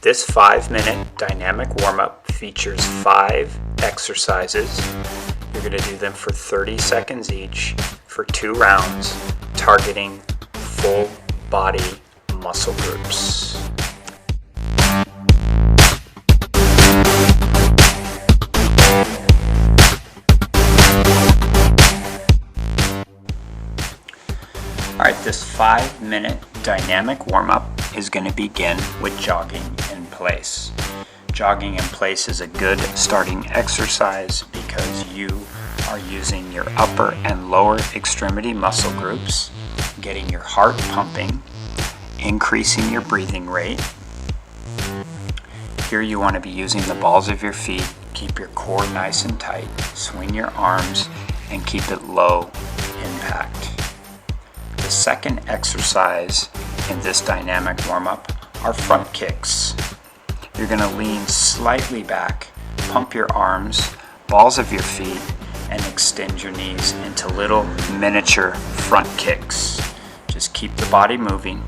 This 5-minute dynamic warm-up features 5 exercises. You're going to do them for 30 seconds each for 2 rounds, targeting full body muscle groups. Alright, this 5-minute dynamic warm-up is going to begin with jogging in place. Jogging in place is a good starting exercise because you are using your upper and lower extremity muscle groups, getting your heart pumping, increasing your breathing rate. Here you want to be using the balls of your feet. Keep your core nice and tight. Swing your arms and keep it low impact. The second exercise in this dynamic warm-up are front kicks. You're going to lean slightly back, pump your arms, balls of your feet, and extend your knees into little miniature front kicks. Just keep the body moving.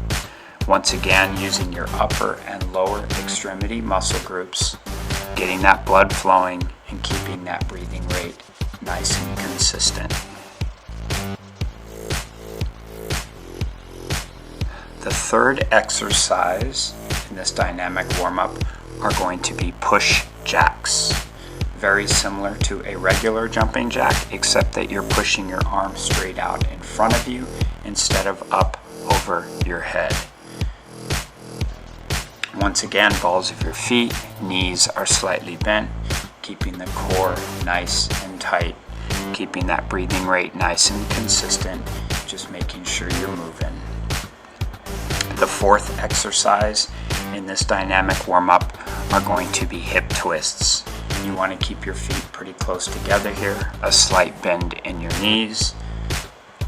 Once again, using your upper and lower extremity muscle groups, getting that blood flowing and keeping that breathing rate nice and consistent. The third exercise in this dynamic warm-up are going to be push jacks. Very similar to a regular jumping jack, except that you're pushing your arm straight out in front of you instead of up over your head. Once again, balls of your feet, knees are slightly bent, keeping the core nice and tight, keeping that breathing rate nice and consistent, just making sure you're moving. The fourth exercise in this dynamic warm-up are going to be hip twists. You want to keep your feet pretty close together here, a slight bend in your knees,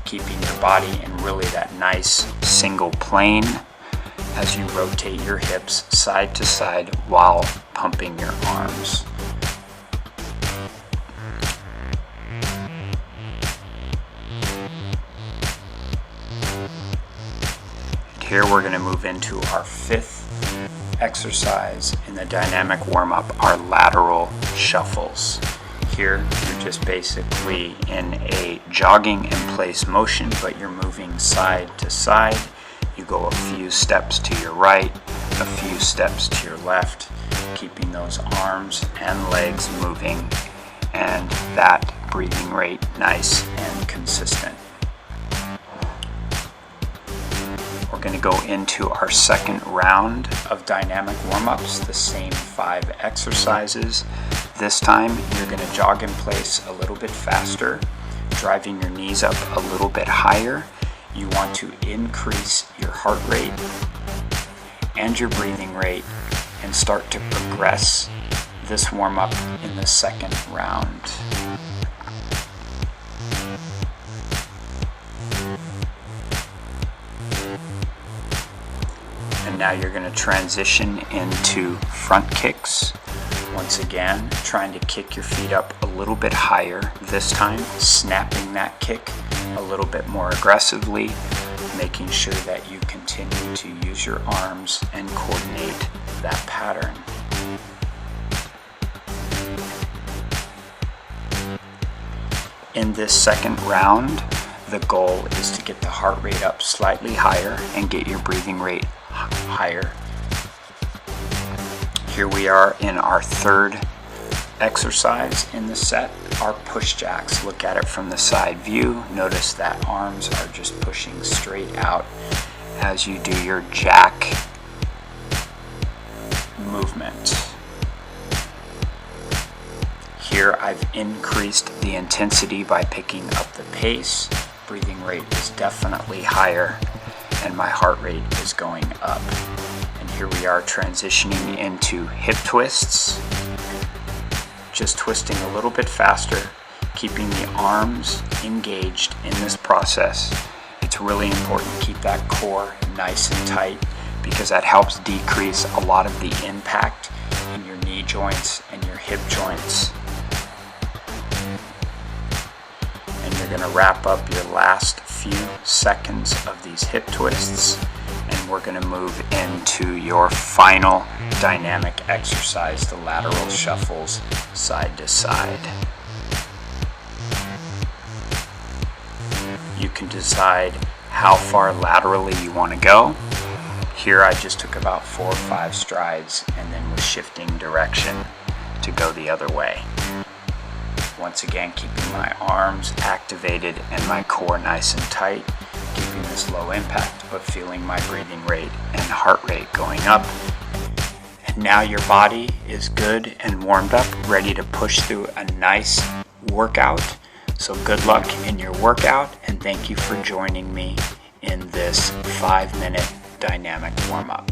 keeping your body in really that nice single plane as you rotate your hips side to side while pumping your arms. Here we're going to move into our fifth exercise in the dynamic warm-up, our lateral shuffles. Here you're just basically in a jogging in place motion, but you're moving side to side. You go a few steps to your right, a few steps to your left, keeping those arms and legs moving and that breathing rate nice and consistent. We're going to go into our second round of dynamic warm-ups, the same 5 exercises. This time you're going to jog in place a little bit faster, driving your knees up a little bit higher. You want to increase your heart rate and your breathing rate and start to progress this warm-up in the second round. And now you're going to transition into front kicks. Once again, trying to kick your feet up a little bit higher, this time snapping that kick a little bit more aggressively, making sure that you continue to use your arms and coordinate that pattern. In this second round, the goal is to get the heart rate up slightly higher and get your breathing rate higher. Here we are in our third exercise in the set, our push jacks. Look at it from the side view. Notice that arms are just pushing straight out as you do your jack movement. Here I've increased the intensity by picking up the pace. Breathing rate is definitely higher and my heart rate is going up. And here we are transitioning into hip twists. Just twisting a little bit faster, keeping the arms engaged in this process. It's really important to keep that core nice and tight because that helps decrease a lot of the impact in your knee joints and your hip joints. And you're You're going to wrap up your last few seconds of these hip twists, and we're going to move into your final dynamic exercise, the lateral shuffles side to side. You can decide how far laterally you want to go. Here I just took about 4 or 5 strides and then was shifting direction to go the other way. Once again, keeping my arms activated and my core nice and tight, keeping this low impact but feeling my breathing rate and heart rate going up. And now your body is good and warmed up, ready to push through a nice workout. So good luck in your workout, and thank you for joining me in this 5-minute dynamic warm-up.